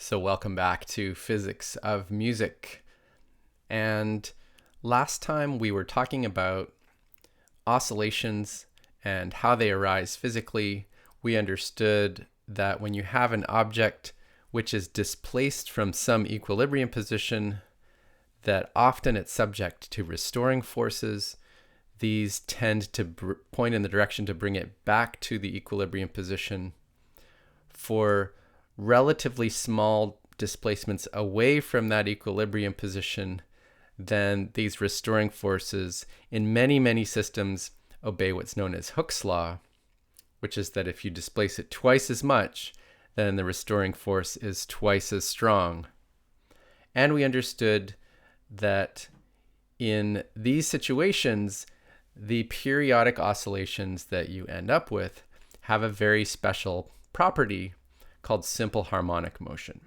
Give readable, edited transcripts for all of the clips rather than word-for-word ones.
So welcome back to Physics of Music. And last time we were talking about oscillations and how they arise physically. We understood that when you have an object which is displaced from some equilibrium position, that often it's subject to restoring forces. These tend to point in the direction to bring it back to the equilibrium position. For relatively small displacements away from that equilibrium position, then these restoring forces in many systems obey what's known as Hooke's law, which is that if you displace it twice as much, then the restoring force is twice as strong. And we understood that in these situations, the periodic oscillations that you end up with have a very special property called simple harmonic motion.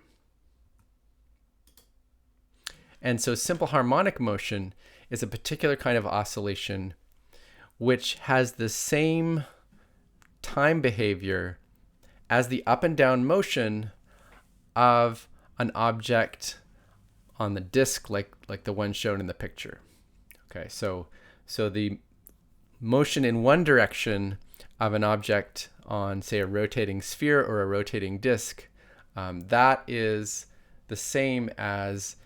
And so simple harmonic motion is a particular kind of oscillation which has the same time behavior as the up and down motion of an object on the disk, like the one shown in the picture. Okay, so the motion in one direction of an object on, say, a rotating sphere or a rotating disk, that is the same as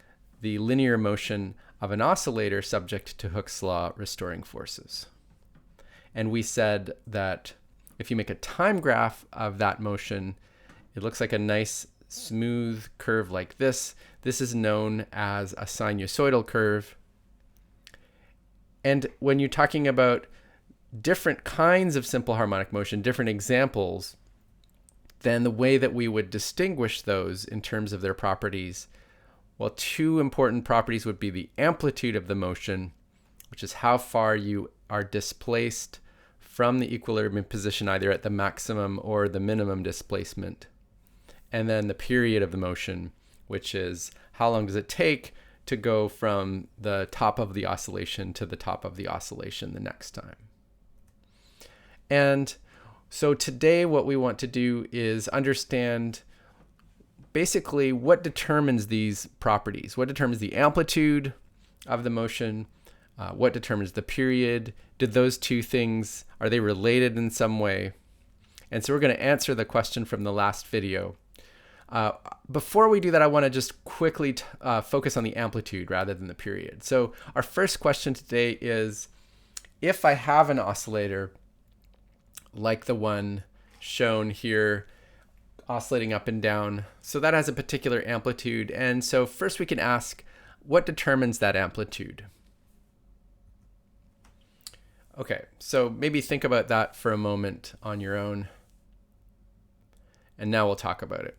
the linear motion of an oscillator subject to Hooke's law restoring forces. And we said that if you make a time graph of that motion, it looks like a nice smooth curve like this. This is known as a sinusoidal curve. And when you're talking about different kinds of simple harmonic motion, different examples, then the way that we would distinguish those in terms of their properties, well, two important properties would be the amplitude of the motion, which is how far you are displaced from the equilibrium position, either at the maximum or the minimum displacement. And then the period of the motion, which is how long does it take to go from the top of the oscillation to the top of the oscillation the next time. And so today what we want to do is understand basically what determines these properties. What determines the amplitude of the motion? What determines the period? Did those two things, are they related in some way? And so we're going to answer the question from the last video. Before we do that, I want to just quickly focus on the amplitude rather than the period. So our first question today is, if I have an oscillator like the one shown here, oscillating up and down, so that has a particular amplitude. And so first we can ask, what determines that amplitude? Okay, so maybe think about that for a moment on your own. And now we'll talk about it.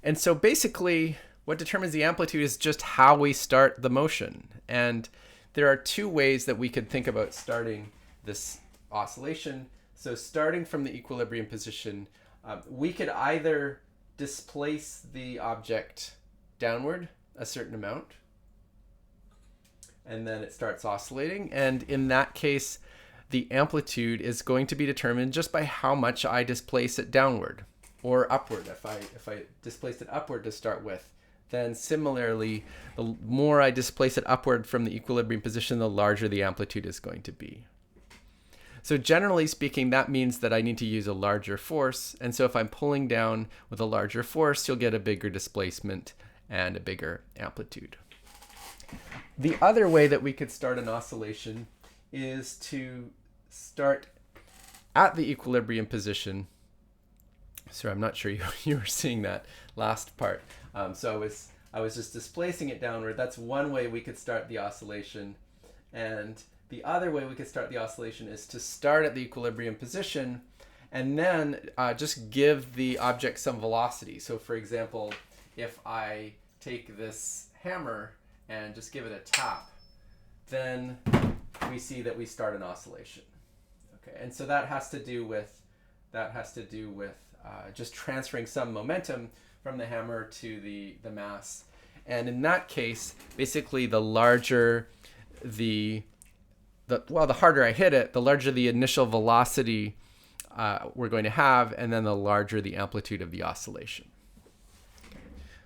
And so basically, what determines the amplitude is just how we start the motion. And there are two ways that we could think about starting this oscillation. So starting from the equilibrium position, we could either displace the object downward a certain amount, and then it starts oscillating. And in that case, the amplitude is going to be determined just by how much I displace it downward or upward. If I displace it upward to start with, then similarly, the more I displace it upward from the equilibrium position, the larger the amplitude is going to be. So generally speaking, that means that I need to use a larger force. And so if I'm pulling down with a larger force, you'll get a bigger displacement and a bigger amplitude. The other way that we could start an oscillation is to start at the equilibrium position. Sorry, I'm not sure you were seeing that last part. So I was just displacing it downward. That's one way we could start the oscillation. And the other way we could start the oscillation is to start at the equilibrium position and then just give the object some velocity. So for example, if I take this hammer and just give it a tap, then we see that we start an oscillation. Okay, and so that has to do with just transferring some momentum from the hammer to the mass. And in that case, basically the larger the harder I hit it, the larger the initial velocity we're going to have, and then the larger the amplitude of the oscillation.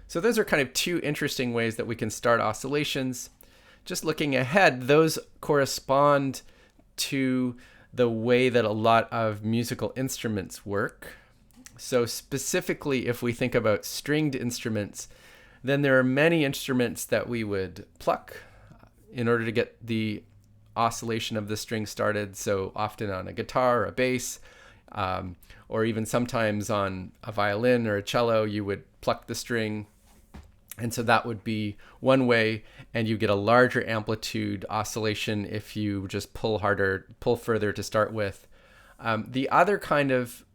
So those are kind of two interesting ways that we can start oscillations. Just looking ahead, those correspond to the way that a lot of musical instruments work. So specifically, if we think about stringed instruments, then there are many instruments that we would pluck in order to get the oscillation of the string started. So often on a guitar or a bass, or even sometimes on a violin or a cello, you would pluck the string. And so that would be one way, and you get a larger amplitude oscillation if you just pull harder, pull further to start with. The other kind of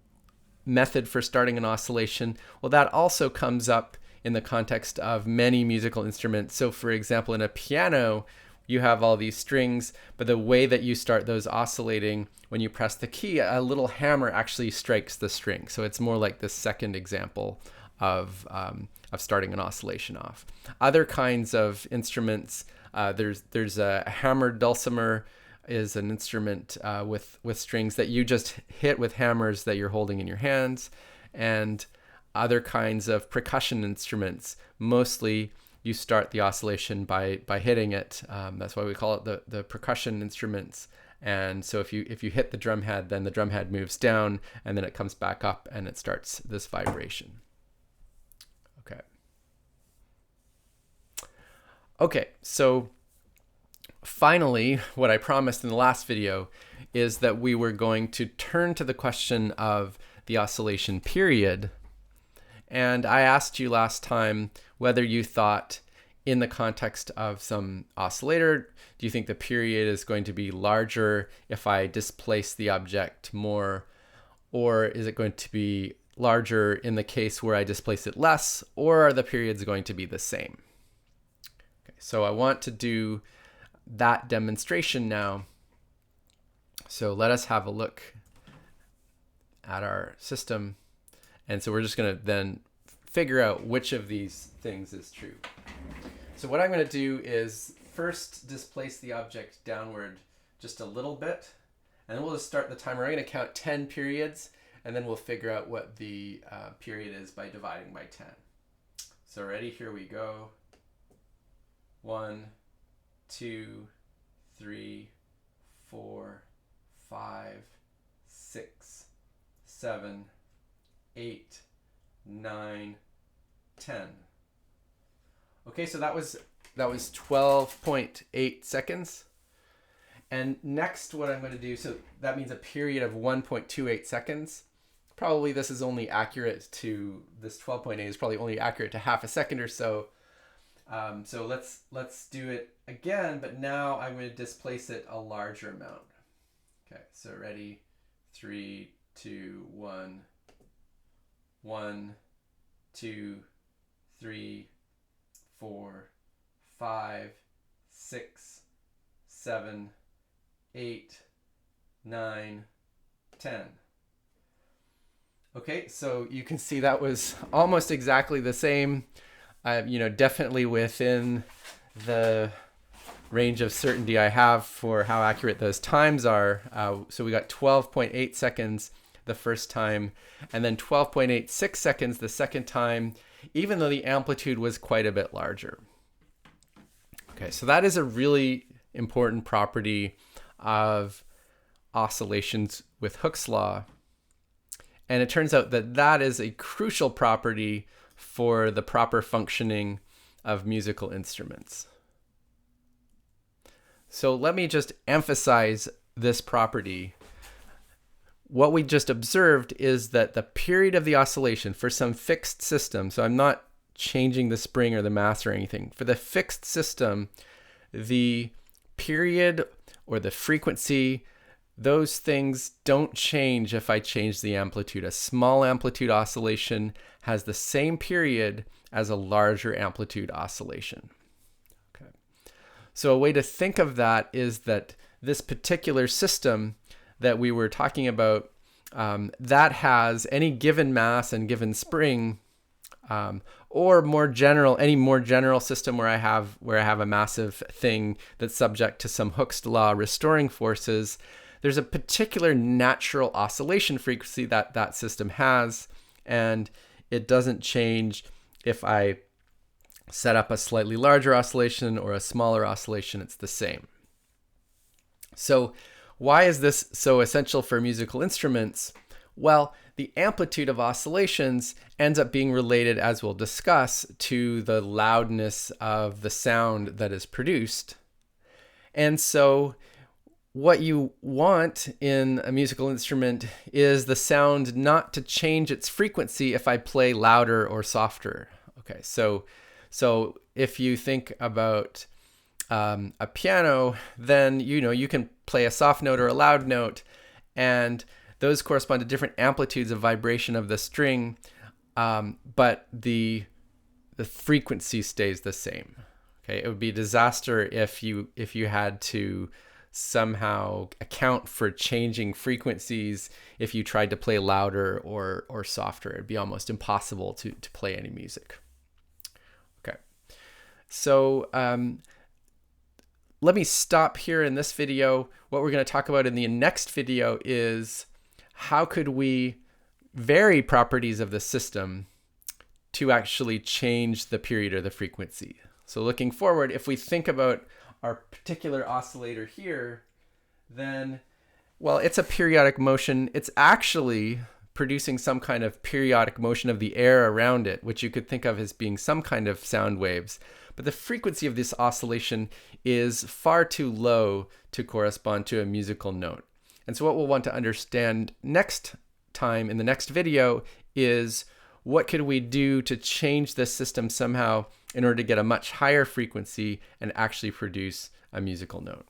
method for starting an oscillation, well, that also comes up in the context of many musical instruments. So for example, in a piano, you have all these strings, but the way that you start those oscillating, when you press the key, a little hammer actually strikes the string. So it's more like the second example of starting an oscillation off. Other kinds of instruments, there's a hammered dulcimer is an instrument with strings that you just hit with hammers that you're holding in your hands, and other kinds of percussion instruments, mostly you start the oscillation by hitting it. That's why we call it the percussion instruments. And so if you hit the drum head, then the drum head moves down, and then it comes back up, and it starts this vibration. Okay, so finally, what I promised in the last video is that we were going to turn to the question of the oscillation period. And I asked you last time whether you thought, in the context of some oscillator, do you think the period is going to be larger if I displace the object more? Or is it going to be larger in the case where I displace it less? Or are the periods going to be the same? So I want to do that demonstration now. So let us have a look at our system. And so we're just going to then figure out which of these things is true. So what I'm going to do is first displace the object downward just a little bit. And then we'll just start the timer. I'm going to count 10 periods, and then we'll figure out what the period is by dividing by 10. So ready? Here we go. 1, 2, 3, 4, 5, 6, 7, 8, 9, 10. Okay, so that was 12.8 seconds. And next what I'm going to do, so that means a period of 1.28 seconds. Probably this is only accurate to, this 12.8 is probably only accurate to half a second or so. So let's do it again, but now I'm going to displace it a larger amount. Okay, so ready? 3, 2, 1. 1, 2, 3, 4, 5, 6, 7, 8, 9, 10. Okay, so you can see that was almost exactly the same. Definitely within the range of certainty I have for how accurate those times are. So we got 12.8 seconds the first time, and then 12.86 seconds the second time, even though the amplitude was quite a bit larger. Okay, so that is a really important property of oscillations with Hooke's law. And it turns out that that is a crucial property for the proper functioning of musical instruments. So let me just emphasize this property. What we just observed is that the period of the oscillation for some fixed system, so I'm not changing the spring or the mass or anything, for the fixed system, the period or the frequency, those things don't change if I change the amplitude. A small amplitude oscillation has the same period as a larger amplitude oscillation. Okay. So a way to think of that is that this particular system that we were talking about, that has any given mass and given spring, or more general, any more general system where I have a massive thing that's subject to some Hooke's law restoring forces, there's a particular natural oscillation frequency that that system has, and it doesn't change if I set up a slightly larger oscillation or a smaller oscillation. It's the same. So why is this so essential for musical instruments? Well, the amplitude of oscillations ends up being related, as we'll discuss, to the loudness of the sound that is produced. And so what you want in a musical instrument is the sound not to change its frequency if I play louder or softer. Okay, so if you think about a piano, then you can play a soft note or a loud note, and those correspond to different amplitudes of vibration of the string, but the frequency stays the same. Okay, it would be a disaster if you had to somehow account for changing frequencies if you tried to play louder or softer. It'd be almost impossible to play any music. Okay, so let me stop here in this video. What we're going to talk about in the next video is how could we vary properties of the system to actually change the period or the frequency. So looking forward, if we think about our particular oscillator here, then, well, it's a periodic motion. It's actually producing some kind of periodic motion of the air around it, which you could think of as being some kind of sound waves. But the frequency of this oscillation is far too low to correspond to a musical note. And so what we'll want to understand next time in the next video is what could we do to change this system somehow in order to get a much higher frequency and actually produce a musical note.